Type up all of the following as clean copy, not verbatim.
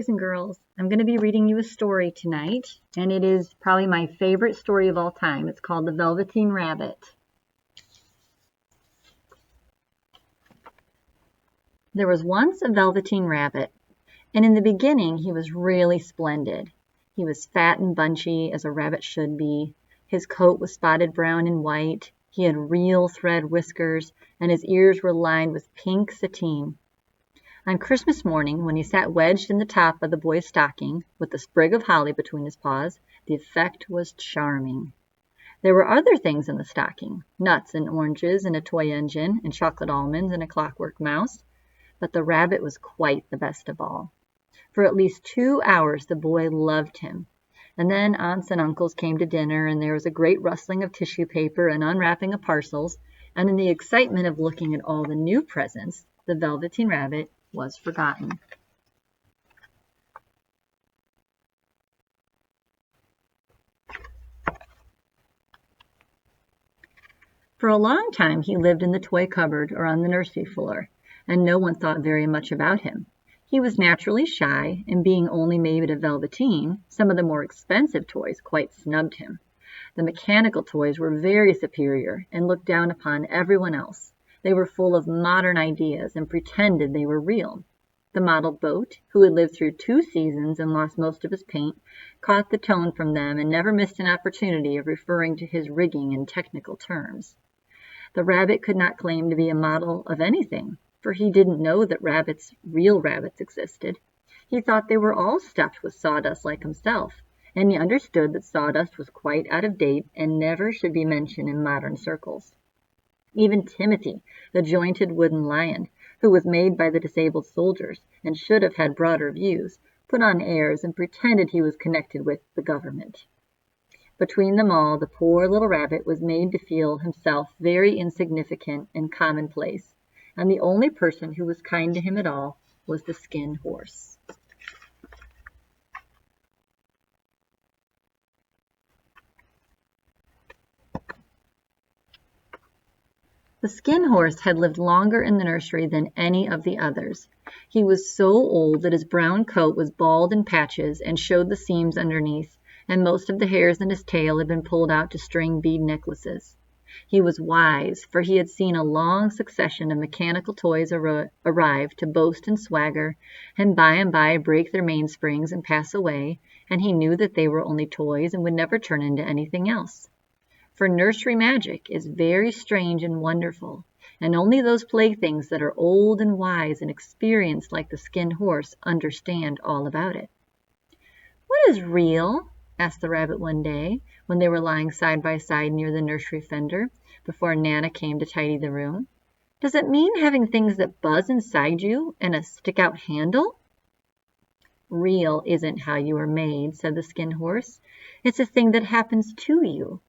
boys and girls. I'm going to be reading you a story tonight, and it is probably my favorite story of all time. It's called The Velveteen Rabbit. There was once a Velveteen Rabbit, and in the beginning he was really splendid. He was fat and bunchy, as a rabbit should be. His coat was spotted brown and white. He had real thread whiskers, and his ears were lined with pink sateen. On Christmas morning, when he sat wedged in the top of the boy's stocking, with a sprig of holly between his paws, the effect was charming. There were other things in the stocking, nuts and oranges and a toy engine and chocolate almonds and a clockwork mouse, but the rabbit was quite the best of all. For at least 2 hours the boy loved him, and then aunts and uncles came to dinner, and there was a great rustling of tissue paper and unwrapping of parcels, and in the excitement of looking at all the new presents, the Velveteen Rabbit was forgotten. For a long time he lived in the toy cupboard or on the nursery floor, and no one thought very much about him. He was naturally shy, and being only made of velveteen, some of the more expensive toys quite snubbed him. The mechanical toys were very superior and looked down upon everyone else. They were full of modern ideas and pretended they were real. The model boat, who had lived through 2 seasons and lost most of his paint, caught the tone from them and never missed an opportunity of referring to his rigging in technical terms. The rabbit could not claim to be a model of anything, for he didn't know that real rabbits existed. He thought they were all stuffed with sawdust like himself, and he understood that sawdust was quite out of date and never should be mentioned in modern circles. Even Timothy, the jointed wooden lion, who was made by the disabled soldiers and should have had broader views, put on airs and pretended he was connected with the government. Between them all, the poor little rabbit was made to feel himself very insignificant and commonplace, and the only person who was kind to him at all was the Skin Horse. The Skin Horse had lived longer in the nursery than any of the others. He was so old that his brown coat was bald in patches and showed the seams underneath, and most of the hairs in his tail had been pulled out to string bead necklaces. He was wise, for he had seen a long succession of mechanical toys arrive to boast and swagger, and by break their mainsprings and pass away, and he knew that they were only toys and would never turn into anything else. For nursery magic is very strange and wonderful, and only those playthings that are old and wise and experienced like the Skin Horse understand all about it. "What is real?" asked the rabbit one day, when they were lying side by side near the nursery fender, before Nana came to tidy the room. "Does it mean having things that buzz inside you and a stick-out handle?" "Real isn't how you are made," said the Skin Horse. "It's a thing that happens to you.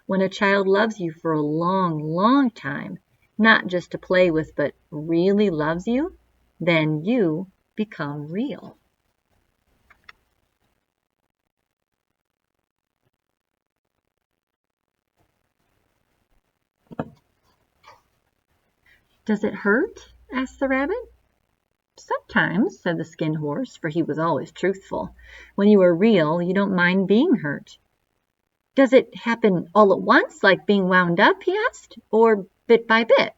When a child loves you for a long, long time, not just to play with, but really loves you, then you become real." "Does it hurt?" asked the rabbit. "Sometimes," said the Skin Horse, for he was always truthful. "When you are real, you don't mind being hurt." "Does it happen all at once, like being wound up?" he asked, "or bit by bit?"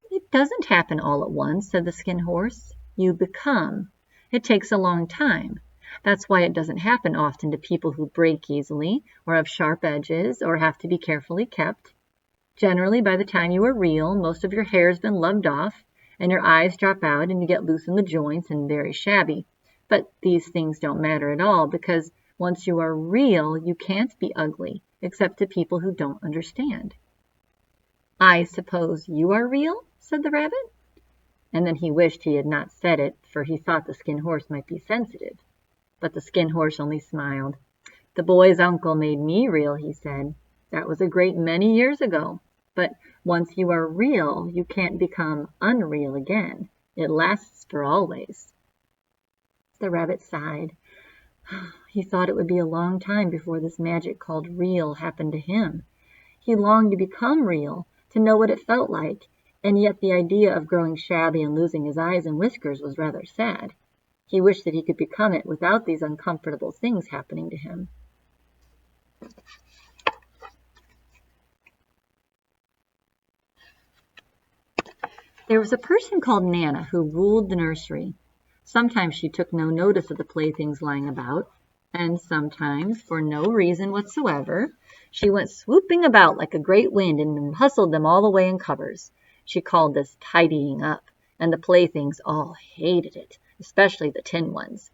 "It doesn't happen all at once," said the Skin Horse. "You become. It takes a long time. That's why it doesn't happen often to people who break easily, or have sharp edges, or have to be carefully kept. Generally, by the time you are real, most of your hair has been loved off, and your eyes drop out, and you get loose in the joints and very shabby. But these things don't matter at all, because once you are real, you can't be ugly, except to people who don't understand." "I suppose you are real?" said the rabbit. And then he wished he had not said it, for he thought the Skin Horse might be sensitive. But the Skin Horse only smiled. "The boy's uncle made me real," he said. "That was a great many years ago. But once you are real, you can't become unreal again. It lasts for always." The rabbit sighed. He thought it would be a long time before this magic called real happened to him. He longed to become real, to know what it felt like, and yet the idea of growing shabby and losing his eyes and whiskers was rather sad. He wished that he could become it without these uncomfortable things happening to him. There was a person called Nana who ruled the nursery. Sometimes she took no notice of the playthings lying about, and sometimes, for no reason whatsoever, she went swooping about like a great wind and hustled them all away in covers. She called this tidying up, and the playthings all hated it, especially the tin ones.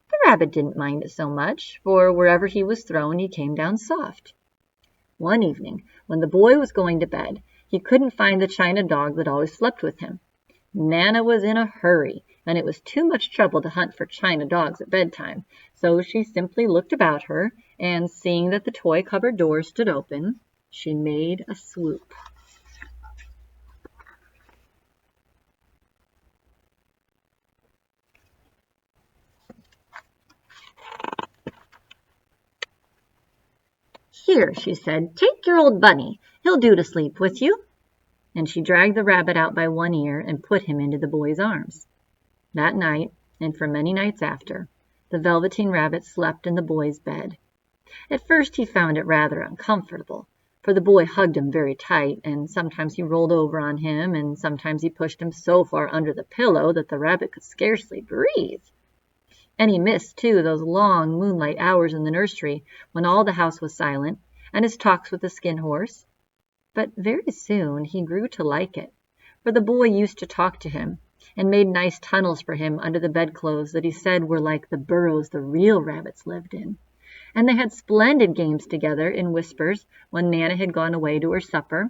The rabbit didn't mind it so much, for wherever he was thrown he came down soft. One evening, when the boy was going to bed, he couldn't find the china dog that always slept with him. Nana was in a hurry, and it was too much trouble to hunt for china dogs at bedtime, so she simply looked about her, and seeing that the toy cupboard door stood open, she made a swoop. "Here," she said, "take your old bunny. He'll do to sleep with you." And she dragged the rabbit out by one ear and put him into the boy's arms. That night, and for many nights after, the Velveteen Rabbit slept in the boy's bed. At first he found it rather uncomfortable, for the boy hugged him very tight, and sometimes he rolled over on him, and sometimes he pushed him so far under the pillow that the rabbit could scarcely breathe. And he missed, too, those long moonlight hours in the nursery when all the house was silent, and his talks with the Skin Horse. But very soon he grew to like it, for the boy used to talk to him, and made nice tunnels for him under the bedclothes that he said were like the burrows the real rabbits lived in. And they had splendid games together in whispers when Nana had gone away to her supper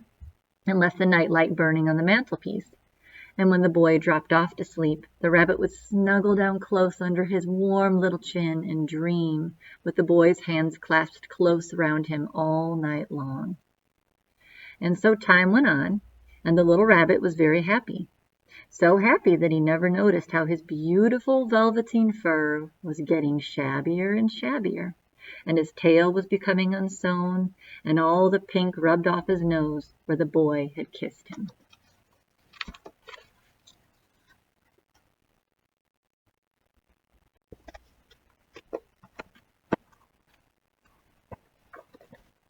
and left the night light burning on the mantelpiece. And when the boy dropped off to sleep, the rabbit would snuggle down close under his warm little chin and dream, with the boy's hands clasped close around him all night long. And so time went on, and the little rabbit was very happy. So happy that he never noticed how his beautiful velveteen fur was getting shabbier and shabbier, and his tail was becoming unsewn, and all the pink rubbed off his nose where the boy had kissed him.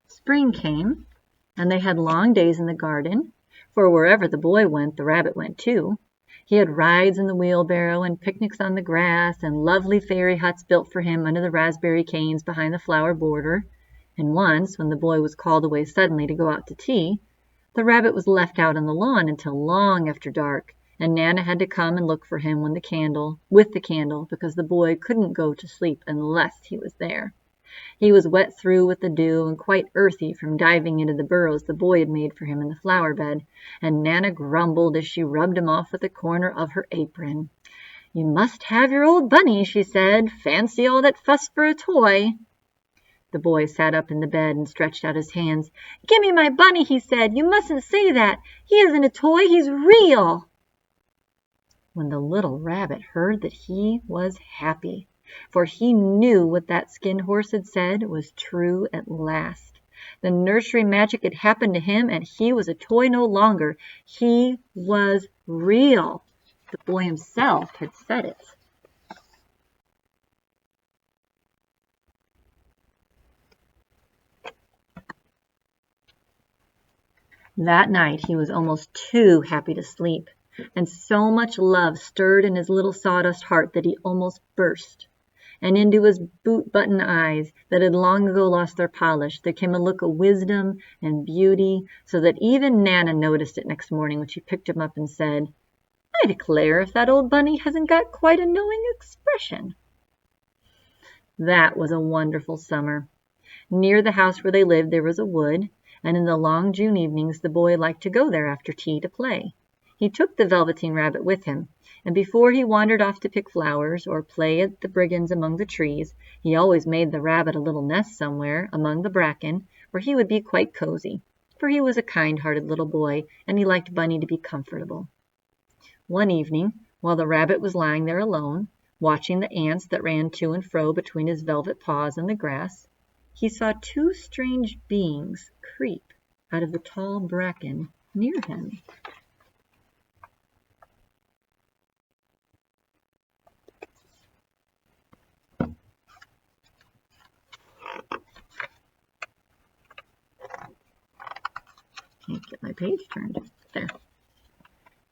Spring came, and they had long days in the garden, for wherever the boy went, the rabbit went too. He had rides in the wheelbarrow, and picnics on the grass, and lovely fairy huts built for him under the raspberry canes behind the flower border. And once, when the boy was called away suddenly to go out to tea, the rabbit was left out on the lawn until long after dark, and Nana had to come and look for him with the candle, because the boy couldn't go to sleep unless he was there. He was wet through with the dew and quite earthy from diving into the burrows the boy had made for him in the flower bed, and Nana grumbled as she rubbed him off with the corner of her apron. "You must have your old bunny," she said. "Fancy all that fuss for a toy." The boy sat up in the bed and stretched out his hands. "Give me my bunny," he said. "You mustn't say that. He isn't a toy. He's real." When the little rabbit heard that, he was happy, for he knew what that Skin Horse had said was true at last. The nursery magic had happened to him, and he was a toy no longer. He was real. The boy himself had said it. That night he was almost too happy to sleep, and so much love stirred in his little sawdust heart that he almost burst. And into his boot-button eyes that had long ago lost their polish, there came a look of wisdom and beauty, so that even Nana noticed it next morning when she picked him up and said, "I declare if that old bunny hasn't got quite a knowing expression." That was a wonderful summer. Near the house where they lived there was a wood, and in the long June evenings the boy liked to go there after tea to play. He took the Velveteen Rabbit with him, and before he wandered off to pick flowers or play at the brigands among the trees, he always made the rabbit a little nest somewhere among the bracken where he would be quite cozy, for he was a kind-hearted little boy, and he liked Bunny to be comfortable. One evening, while the rabbit was lying there alone, watching the ants that ran to and fro between his velvet paws in the grass, he saw two strange beings creep out of the tall bracken near him. My page turned. There.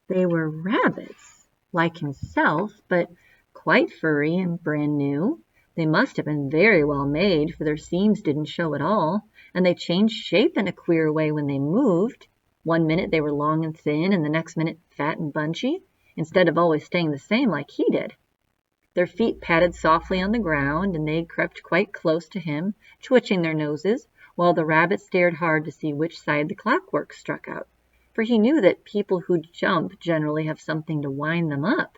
They were rabbits, like himself, but quite furry and brand new. They must have been very well made, for their seams didn't show at all, and they changed shape in a queer way when they moved. One minute they were long and thin, and the next minute fat and bunchy, instead of always staying the same like he did. Their feet patted softly on the ground, and they crept quite close to him, twitching their noses, while the rabbit stared hard to see which side the clockwork struck out, for he knew that people who jump generally have something to wind them up.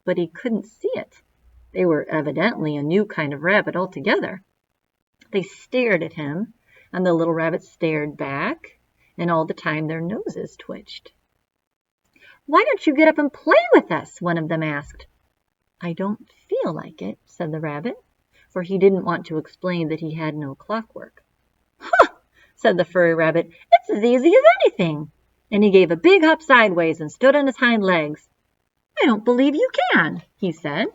But he couldn't see it. They were evidently a new kind of rabbit altogether. They stared at him, and the little rabbit stared back, and all the time their noses twitched. "Why don't you get up and play with us?" one of them asked. "I don't feel like it," said the rabbit, for he didn't want to explain that he had no clockwork. "Huh!" said the furry rabbit. "It's as easy as anything." And he gave a big hop sideways and stood on his hind legs. "I don't believe you can," he said.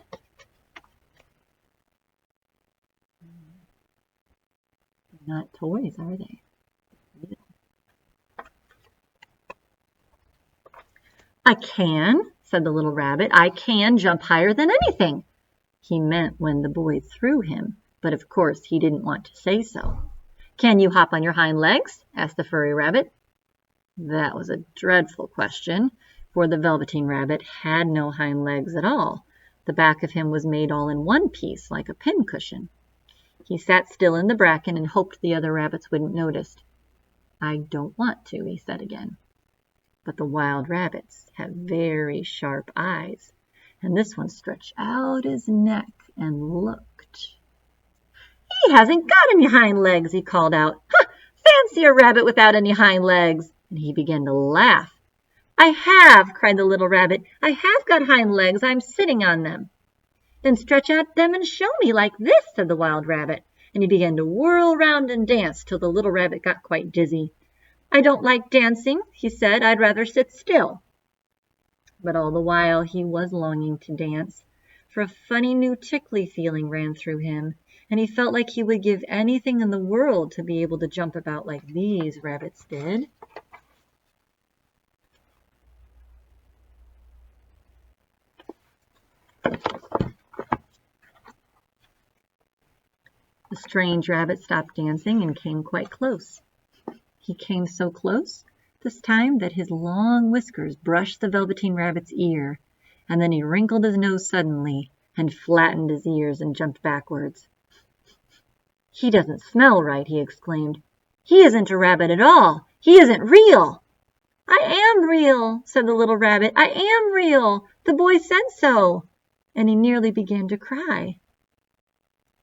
They're not toys, are they? "I can," said the little rabbit. "I can jump higher than anything." He meant when the boy threw him, but of course he didn't want to say so. "Can you hop on your hind legs?" asked the furry rabbit. That was a dreadful question, for the Velveteen rabbit had no hind legs at all. The back of him was made all in one piece, like a pincushion. He sat still in the bracken and hoped the other rabbits wouldn't notice. "I don't want to," he said again. But the wild rabbits have very sharp eyes, and this one stretched out his neck and looked. "He hasn't got any hind legs," he called out. "Ha! Fancy a rabbit without any hind legs!" And he began to laugh. "I have!" cried the little rabbit. "I have got hind legs. I'm sitting on them." "Then stretch out them and show me, like this," said the wild rabbit. And he began to whirl round and dance till the little rabbit got quite dizzy. "I don't like dancing," he said. "I'd rather sit still." But all the while he was longing to dance, for a funny new tickly feeling ran through him, and he felt like he would give anything in the world to be able to jump about like these rabbits did. The strange rabbit stopped dancing and came quite close. He came so close this time that his long whiskers brushed the Velveteen rabbit's ear, and then he wrinkled his nose suddenly and flattened his ears and jumped backwards. "He doesn't smell right," he exclaimed. "He isn't a rabbit at all. He isn't real." "I am real," said the little rabbit. "I am real. The boy said so." And he nearly began to cry.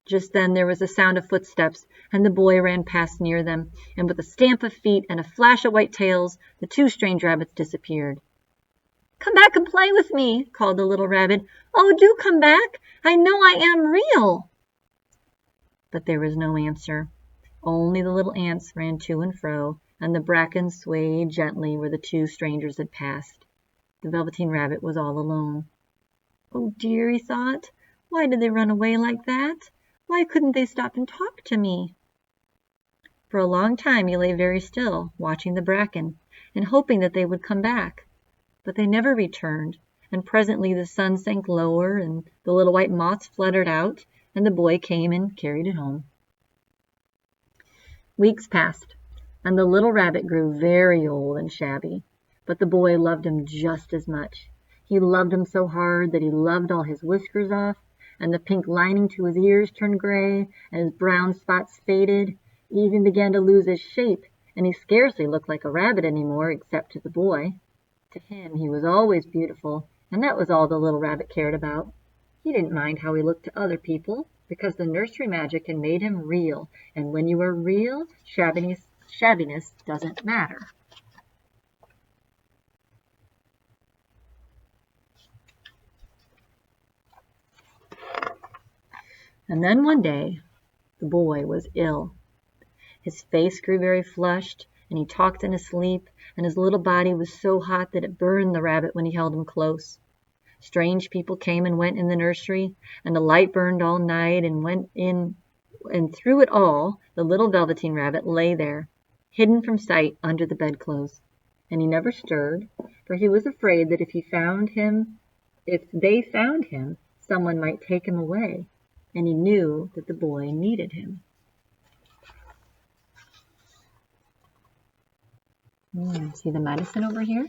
Just then there was a sound of footsteps, and the boy ran past near them, and with a stamp of feet and a flash of white tails, the two strange rabbits disappeared. "Come back and play with me," called the little rabbit. "Oh, do come back. I know I am real." But there was no answer. Only the little ants ran to and fro, and the bracken swayed gently where the two strangers had passed. The Velveteen rabbit was all alone. "Oh dear," he thought, "why did they run away like that? Why couldn't they stop and talk to me?" For a long time he lay very still, watching the bracken, and hoping that they would come back. But they never returned, and presently the sun sank lower, and the little white moths fluttered out, and the boy came and carried it home. Weeks passed, and the little rabbit grew very old and shabby, but the boy loved him just as much. He loved him so hard that he loved all his whiskers off, and the pink lining to his ears turned gray, and his brown spots faded. He even began to lose his shape, and he scarcely looked like a rabbit anymore, except to the boy. To him he was always beautiful, and that was all the little rabbit cared about. He didn't mind how he looked to other people, because the nursery magic had made him real, and when you are real, shabbiness doesn't matter. And then one day, the boy was ill. His face grew very flushed, and he talked in his sleep, and his little body was so hot that it burned the rabbit when he held him close. Strange people came and went in the nursery, and the light burned all night and went in, and through it all, the little Velveteen rabbit lay there, hidden from sight under the bedclothes. and he never stirred, for he was afraid that if they found him, someone might take him away, and he knew that the boy needed him. See the medicine over here?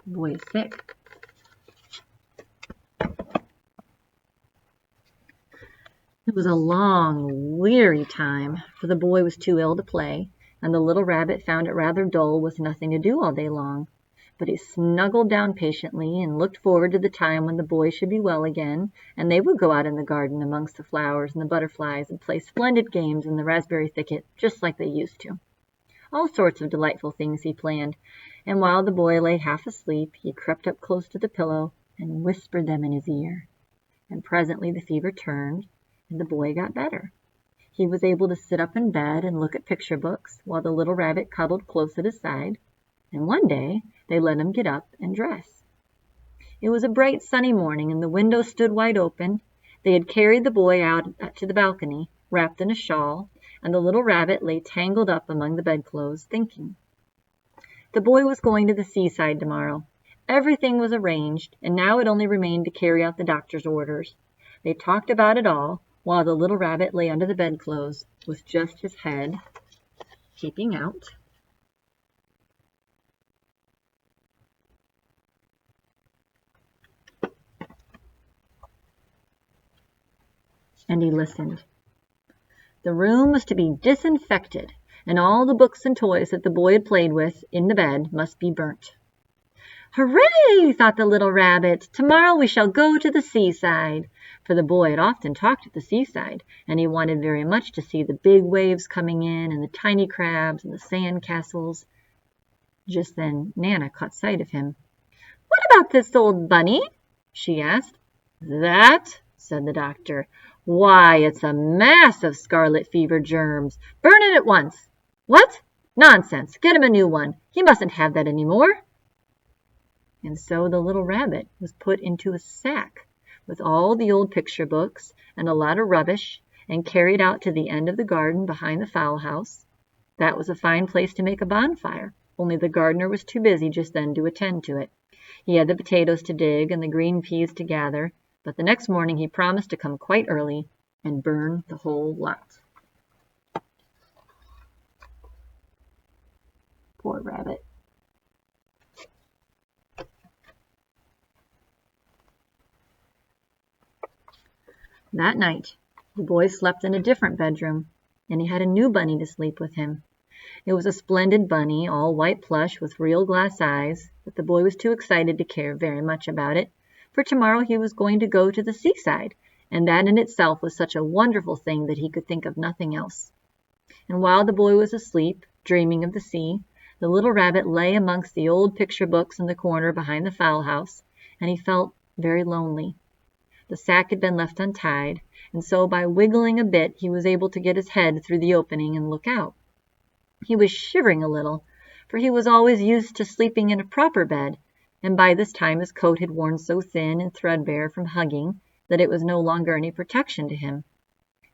The boy is sick. It was a long, weary time, for the boy was too ill to play, and the little rabbit found it rather dull with nothing to do all day long. But he snuggled down patiently and looked forward to the time when the boy should be well again, and they would go out in the garden amongst the flowers and the butterflies and play splendid games in the raspberry thicket, just like they used to. All sorts of delightful things he planned, and while the boy lay half asleep, he crept up close to the pillow and whispered them in his ear. And presently the fever turned, and the boy got better. He was able to sit up in bed and look at picture books while the little rabbit cuddled close at his side, and one day they let him get up and dress. It was a bright sunny morning, and the window stood wide open. They had carried the boy out to the balcony, wrapped in a shawl, and the little rabbit lay tangled up among the bedclothes, thinking. The boy was going to the seaside tomorrow. Everything was arranged, and now it only remained to carry out the doctor's orders. They talked about it all, while the little rabbit lay under the bedclothes, with just his head peeping out. And he listened. The room was to be disinfected, and all the books and toys that the boy had played with in the bed must be burnt. "Hooray!" thought the little rabbit. "Tomorrow we shall go to the seaside." For the boy had often talked at the seaside, and he wanted very much to see the big waves coming in, and the tiny crabs, and the sand castles. Just then Nana caught sight of him. "What about this old bunny?" she asked. "That?" said the doctor. "Why, it's a mass of scarlet fever germs. Burn it at once." "What? Nonsense! Get him a new one. He mustn't have that any more." And so the little rabbit was put into a sack with all the old picture books and a lot of rubbish, and carried out to the end of the garden behind the fowl house. That was a fine place to make a bonfire, only the gardener was too busy just then to attend to it. He had the potatoes to dig and the green peas to gather, but the next morning he promised to come quite early and burn the whole lot. Poor rabbit. That night, the boy slept in a different bedroom, and he had a new bunny to sleep with him. It was a splendid bunny, all white plush with real glass eyes, but the boy was too excited to care very much about it, for tomorrow he was going to go to the seaside, and that in itself was such a wonderful thing that he could think of nothing else. And while the boy was asleep, dreaming of the sea, the little rabbit lay amongst the old picture books in the corner behind the fowl house, and he felt very lonely. The sack had been left untied, and so by wiggling a bit he was able to get his head through the opening and look out. He was shivering a little, for he was always used to sleeping in a proper bed, and by this time his coat had worn so thin and threadbare from hugging that it was no longer any protection to him.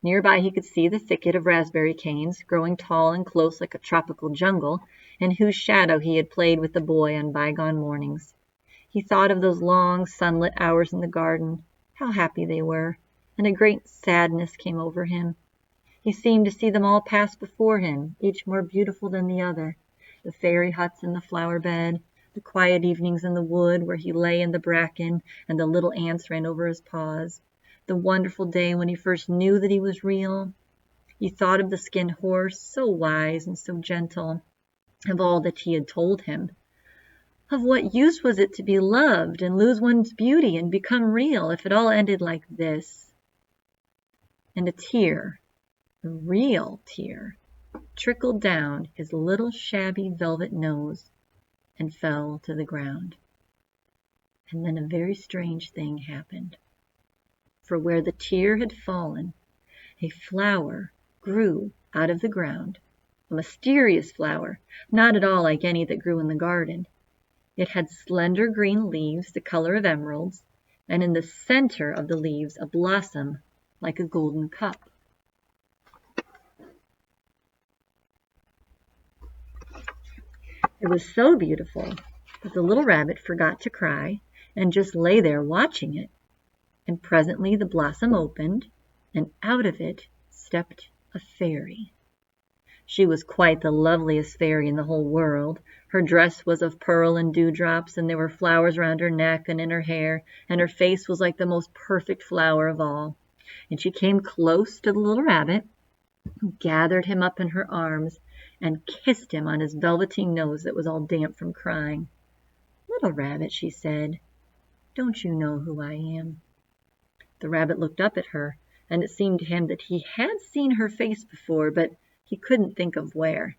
Nearby he could see the thicket of raspberry canes, growing tall and close like a tropical jungle, in whose shadow he had played with the boy on bygone mornings. He thought of those long sunlit hours in the garden, how happy they were, and a great sadness came over him. He seemed to see them all pass before him, each more beautiful than the other, the fairy huts in the flower bed, the quiet evenings in the wood where he lay in the bracken and the little ants ran over his paws, the wonderful day when he first knew that he was real. He thought of the skinned horse, so wise and so gentle, of all that he had told him. Of what use was it to be loved and lose one's beauty and become real if it all ended like this? And a tear, a real tear, trickled down his little shabby velvet nose and fell to the ground. And then a very strange thing happened. For where the tear had fallen, a flower grew out of the ground, a mysterious flower, not at all like any that grew in the garden. It had slender green leaves the color of emeralds, and in the center of the leaves a blossom like a golden cup. It was so beautiful that the little rabbit forgot to cry and just lay there watching it. And presently the blossom opened, and out of it stepped a fairy. She was quite the loveliest fairy in the whole world. Her dress was of pearl and dewdrops, and there were flowers round her neck and in her hair, and her face was like the most perfect flower of all. And she came close to the little rabbit, gathered him up in her arms, and kissed him on his velveteen nose that was all damp from crying. "Little rabbit," she said, "don't you know who I am?" The rabbit looked up at her, and it seemed to him that he had seen her face before, but he couldn't think of where.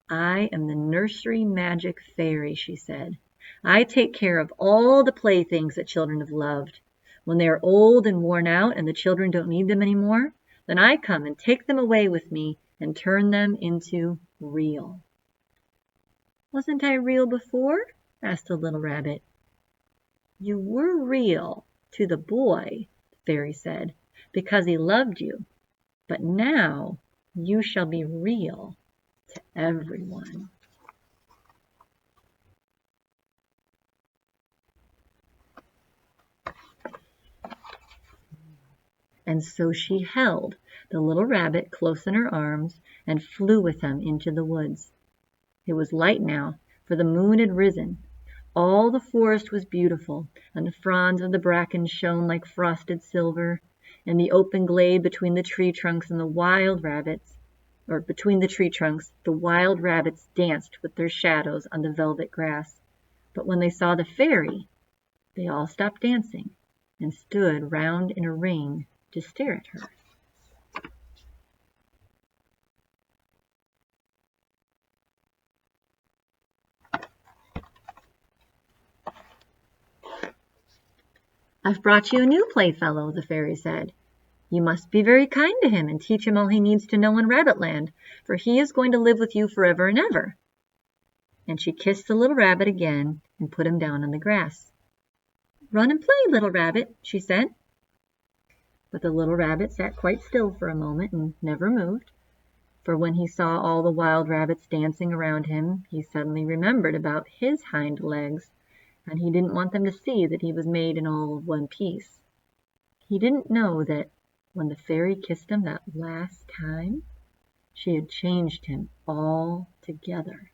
"I am the nursery magic fairy," she said. "I take care of all the playthings that children have loved. When they are old and worn out and the children don't need them anymore, then I come and take them away with me and turn them into real." "Wasn't I real before?" asked the little rabbit. "You were real to the boy," the fairy said, "because he loved you. But now you shall be real to everyone." And so she held the little rabbit close in her arms and flew with him into the woods. It was light now, for the moon had risen. All the forest was beautiful, and the fronds of the bracken shone like frosted silver. In the open glade between the tree trunks the wild rabbits danced with their shadows on the velvet grass. But when they saw the fairy, they all stopped dancing and stood round in a ring to stare at her. "I've brought you a new playfellow," the fairy said. "You must be very kind to him and teach him all he needs to know in Rabbitland, for he is going to live with you forever and ever." And she kissed the little rabbit again and put him down on the grass. "Run and play, little rabbit," she said. But the little rabbit sat quite still for a moment and never moved, for when he saw all the wild rabbits dancing around him, he suddenly remembered about his hind legs, and he didn't want them to see that he was made in all of one piece. He didn't know that when the fairy kissed him that last time, she had changed him altogether.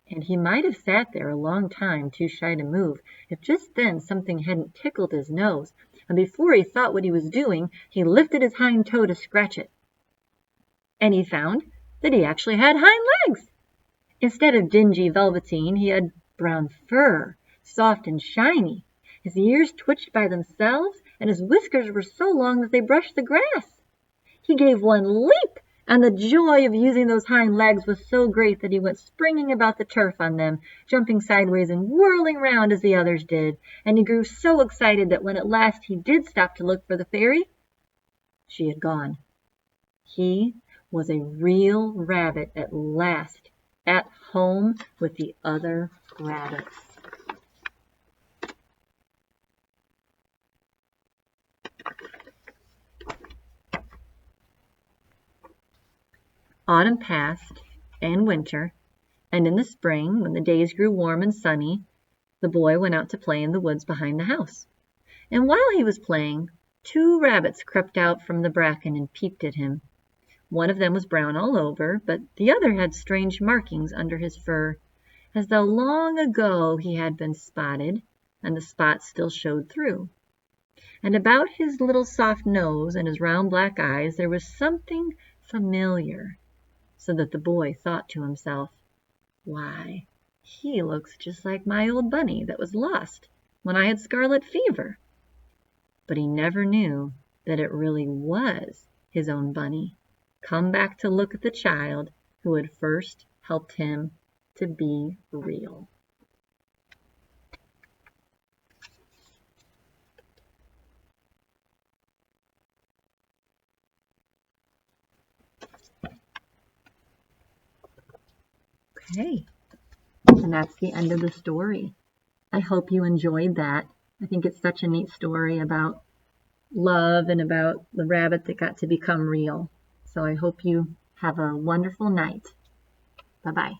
And he might have sat there a long time, too shy to move, if just then something hadn't tickled his nose, and before he thought what he was doing, he lifted his hind toe to scratch it. And he found that he actually had hind legs. Instead of dingy velveteen, he had brown fur, soft and shiny. His ears twitched by themselves, and his whiskers were so long that they brushed the grass. He gave one leap, and the joy of using those hind legs was so great that he went springing about the turf on them, jumping sideways and whirling round as the others did, and he grew so excited that when at last he did stop to look for the fairy, she had gone. He was a real rabbit at last, at home with the other rabbits. Autumn passed, and winter, and in the spring, when the days grew warm and sunny, the boy went out to play in the woods behind the house. And while he was playing, 2 rabbits crept out from the bracken and peeped at him. One of them was brown all over, but the other had strange markings under his fur, as though long ago he had been spotted, and the spots still showed through. And about his little soft nose and his round black eyes there was something familiar, so that the boy thought to himself, "Why, he looks just like my old bunny that was lost when I had scarlet fever." But he never knew that it really was his own bunny, come back to look at the child who had first helped him to be real. Okay, and that's the end of the story. I hope you enjoyed that. I think it's such a neat story about love and about the rabbit that got to become real. So I hope you have a wonderful night. Bye-bye.